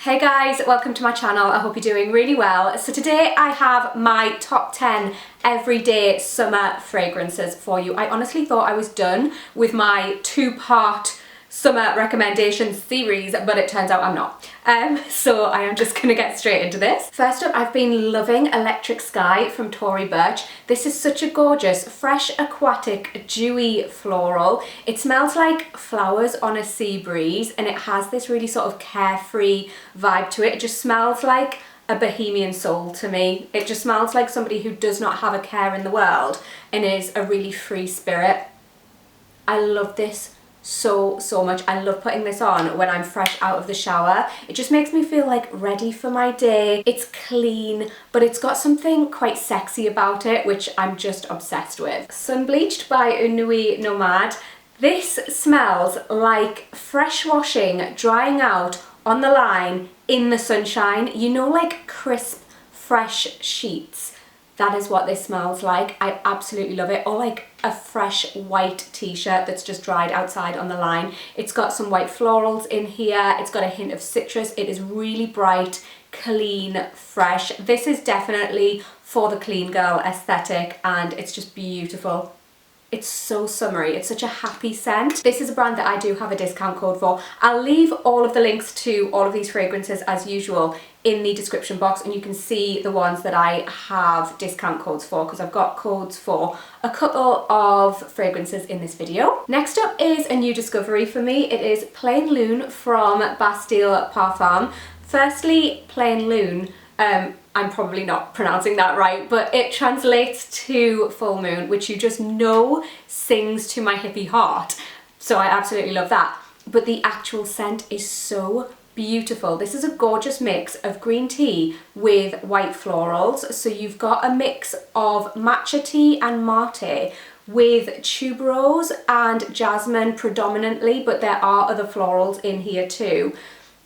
Hey guys, welcome to my channel. I hope you're doing really well. So today I have my top 10 everyday summer fragrances for you. I honestly thought I was done with my two-part summer recommendations series, but it turns out I'm not. So I am just gonna get straight into this. First up, I've been loving Electric Sky from Tory Burch. This is such a gorgeous, fresh, aquatic, dewy floral. It smells like flowers on a sea breeze, and it has this really sort of carefree vibe to it. It just smells like a bohemian soul to me. It just smells like somebody who does not have a care in the world and is a really free spirit. I love this so much. I love putting this on when I'm fresh out of the shower. It just makes me feel like ready for my day. It's clean, but it's got something quite sexy about it, which I'm just obsessed with. Sun Bleached by Nuit Nomade. This smells like fresh washing drying out on the line in the sunshine. You know, like crisp, fresh sheets. That is what this smells like. I absolutely love it. Or like a fresh white t-shirt that's just dried outside on the line. It's got some white florals in here. It's got a hint of citrus. It is really bright, clean, fresh. This is definitely for the clean girl aesthetic, and it's just beautiful. It's so summery. It's such a happy scent. This is a brand that I do have a discount code for. I'll leave all of the links to all of these fragrances as usual in the description box, and you can see the ones that I have discount codes for, because I've got codes for a couple of fragrances in this video. Next up is a new discovery for me. It is Plain Lune from Bastille Parfum. Firstly, Plain Lune, I'm probably not pronouncing that right, but it translates to full moon, which you just know sings to my hippie heart. So I absolutely love that. But the actual scent is so beautiful. This is a gorgeous mix of green tea with white florals. So you've got a mix of matcha tea and mate with tuberose and jasmine predominantly, but there are other florals in here too.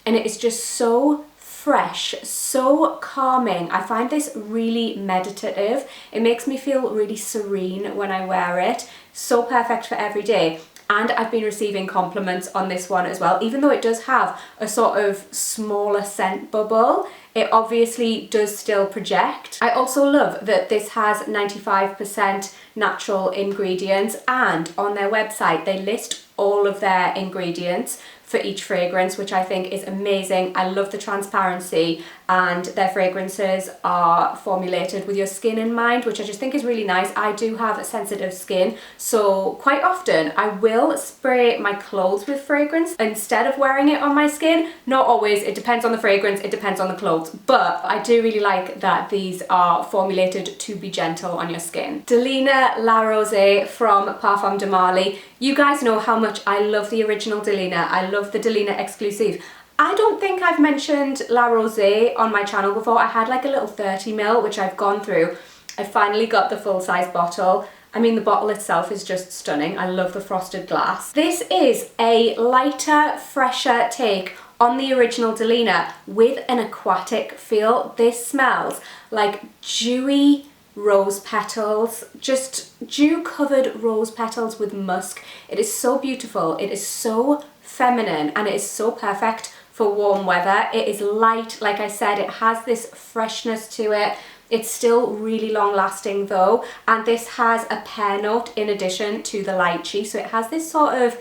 And it is just so fresh, so calming. I find this really meditative. It makes me feel really serene when I wear it. So perfect for every day. And I've been receiving compliments on this one as well. Even though it does have a sort of smaller scent bubble, it obviously does still project. I also love that this has 95% natural ingredients, and on their website they list all of their ingredients for each fragrance, which I think is amazing. I love the transparency, and their fragrances are formulated with your skin in mind, which I just think is really nice. I do have a sensitive skin, so quite often I will spray my clothes with fragrance instead of wearing it on my skin. Not always, it depends on the fragrance, it depends on the clothes, but I do really like that these are formulated to be gentle on your skin. Delina La Rose from Parfum de Marly. You guys know how much I love the original Delina. I love the Delina exclusive. I don't think I've mentioned La Rose on my channel before. I had like a little 30ml, which I've gone through. I finally got the full-size bottle. I mean, the bottle itself is just stunning. I love the frosted glass. This is a lighter, fresher take on the original Delina with an aquatic feel. This smells like dewy rose petals, just dew-covered rose petals with musk. It is so beautiful. It is so feminine, and it is so perfect for warm weather. It is light, like I said, it has this freshness to it. It's still really long lasting though, and this has a pear note in addition to the lychee, so it has this sort of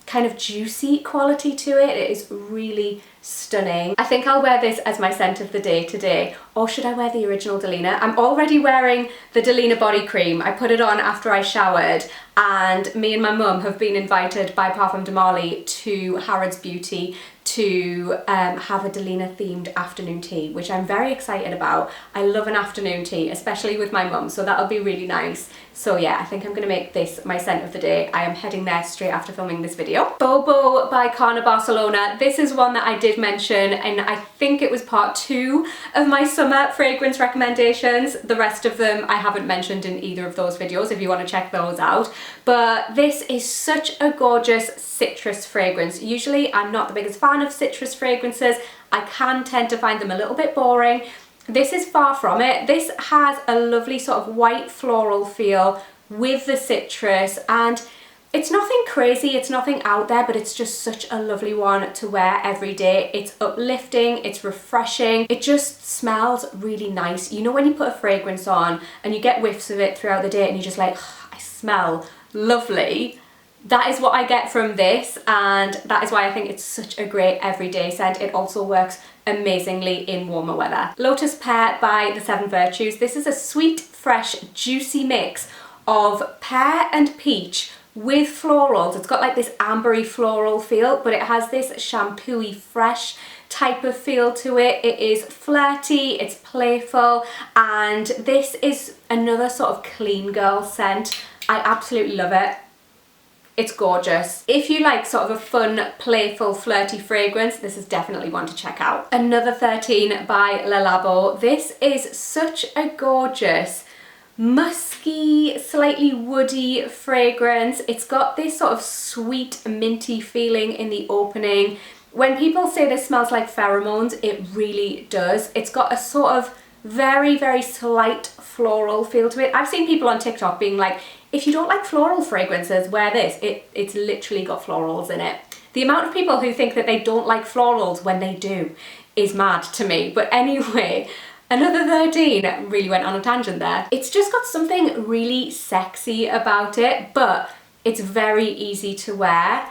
kind of juicy quality to it. It is really stunning. I think I'll wear this as my scent of the day today. Or should I wear the original Delina? I'm already wearing the Delina body cream. I put it on after I showered, and me and my mum have been invited by Parfum de Marly to Harrods Beauty to have a Delina themed afternoon tea, which I'm very excited about. I love an afternoon tea, especially with my mum, so that'll be really nice. So yeah, I think I'm gonna make this my scent of the day. I am heading there straight after filming this video. Bobo by Carner Barcelona. This is one that I did mention, and I think it was part 2 of my summer fragrance recommendations. The rest of them I haven't mentioned in either of those videos if you want to check those out. But this is such a gorgeous citrus fragrance. Usually I'm not the biggest fan of citrus fragrances. I can tend to find them a little bit boring. This is far from it. This has a lovely sort of white floral feel with the citrus, and It's nothing crazy, it's nothing out there, but it's just such a lovely one to wear every day. It's uplifting, it's refreshing, it just smells really nice. You know when you put a fragrance on and you get whiffs of it throughout the day and you're just like, oh, I smell lovely. That is what I get from this, and that is why I think it's such a great everyday scent. It also works amazingly in warmer weather. Lotus Pear by the Seven Virtues. This is a sweet, fresh, juicy mix of pear and peach with florals. It's got like this ambery floral feel, but it has this shampooey fresh type of feel to it. It is flirty, it's playful, and this is another sort of clean girl scent. I absolutely love it. It's gorgeous. If you like sort of a fun, playful, flirty fragrance, this is definitely one to check out. Another 13 by Le Labo. This is such a gorgeous, musky, slightly woody fragrance. It's got this sort of sweet, minty feeling in the opening. When people say this smells like pheromones, it really does. It's got a sort of very, very slight floral feel to it. I've seen people on TikTok being like, if you don't like floral fragrances, wear this. It's literally got florals in it. The amount of people who think that they don't like florals when they do is mad to me. But anyway, another 13, really went on a tangent there. It's just got something really sexy about it, but it's very easy to wear.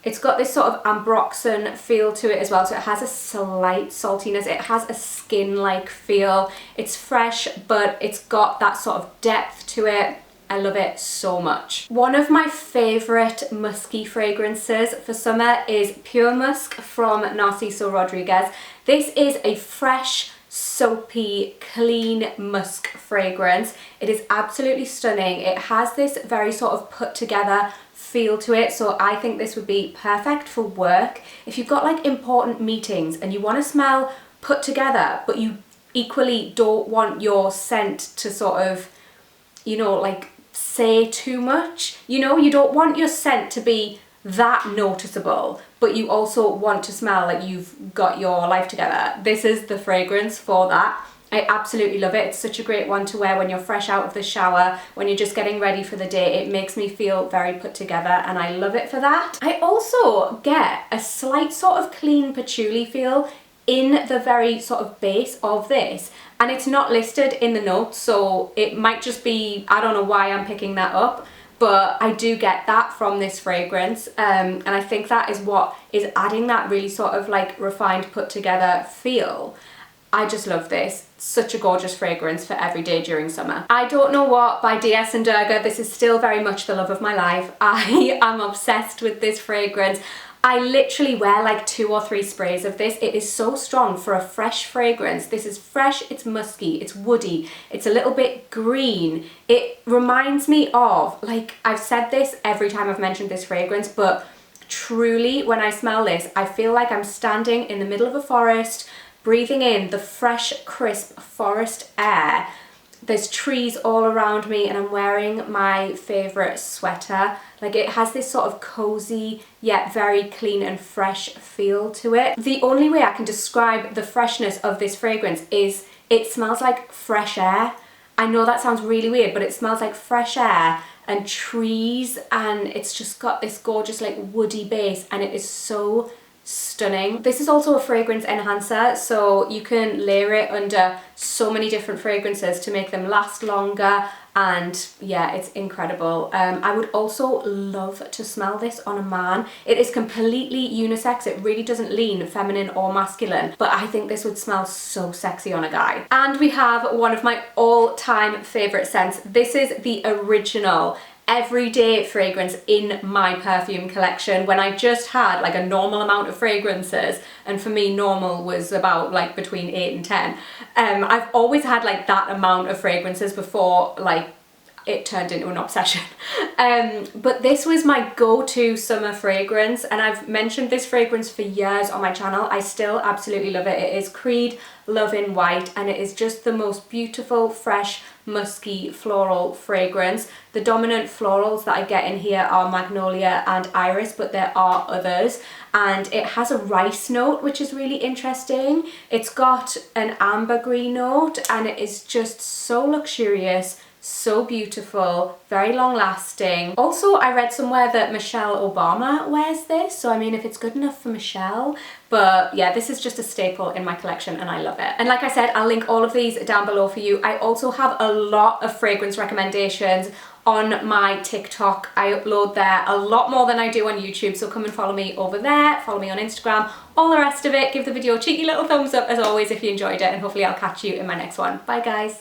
It's got this sort of ambroxan feel to it as well, so it has a slight saltiness, it has a skin-like feel. It's fresh, but it's got that sort of depth to it. I love it so much. One of my favourite musky fragrances for summer is Pure Musk from Narciso Rodriguez. This is a fresh, soapy, clean musk fragrance. It is absolutely stunning. It has this very sort of put together feel to it, so I think this would be perfect for work. If you've got like important meetings and you want to smell put together, but you equally don't want your scent to sort of, you know, like say too much. You know, you don't want your scent to be that noticeable, but you also want to smell like you've got your life together. This is the fragrance for that. I absolutely love it. It's such a great one to wear when you're fresh out of the shower, when you're just getting ready for the day. It makes me feel very put together and I love it for that. I also get a slight sort of clean patchouli feel in the very sort of base of this, and it's not listed in the notes, so it might just be, I don't know why I'm picking that up, but I do get that from this fragrance, and I think that is what is adding that really sort of like refined put together feel. I just love this. Such a gorgeous fragrance for every day during summer. I Don't Know What by DS and Durga. This is still very much the love of my life. I am obsessed with this fragrance. I literally wear like 2 or 3 sprays of this. It is so strong for a fresh fragrance. This is fresh, it's musky, it's woody, it's a little bit green. It reminds me of, like, I've said this every time I've mentioned this fragrance, but truly when I smell this, I feel like I'm standing in the middle of a forest, breathing in the fresh, crisp forest air. There's trees all around me and I'm wearing my favourite sweater. Like, it has this sort of cozy yet very clean and fresh feel to it. The only way I can describe the freshness of this fragrance is it smells like fresh air. I know that sounds really weird, but it smells like fresh air and trees, and it's just got this gorgeous like woody base, and it is so stunning. This is also a fragrance enhancer, so you can layer it under so many different fragrances to make them last longer, and yeah, it's incredible. I would also love to smell this on a man. It is completely unisex. It really doesn't lean feminine or masculine, but I think this would smell so sexy on a guy. And we have one of my all-time favorite scents. This is the original everyday fragrance in my perfume collection when I just had like a normal amount of fragrances, and for me normal was about like between 8 and 10. I've always had like that amount of fragrances before like it turned into an obsession. But this was my go-to summer fragrance, and I've mentioned this fragrance for years on my channel. I still absolutely love it. It is Creed Love in White, and it is just the most beautiful, fresh, musky, floral fragrance. The dominant florals that I get in here are magnolia and iris, but there are others. And it has a rice note, which is really interesting. It's got an ambergris note, and it is just so luxurious, So beautiful, very long lasting. Also, I read somewhere that Michelle Obama wears this, so I mean, if it's good enough for Michelle, but yeah, this is just a staple in my collection and I love it. And like I said, I'll link all of these down below for you. I also have a lot of fragrance recommendations on my TikTok. I upload there a lot more than I do on YouTube, so come and follow me over there, follow me on Instagram, all the rest of it. Give the video a cheeky little thumbs up as always if you enjoyed it, and hopefully I'll catch you in my next one. Bye guys.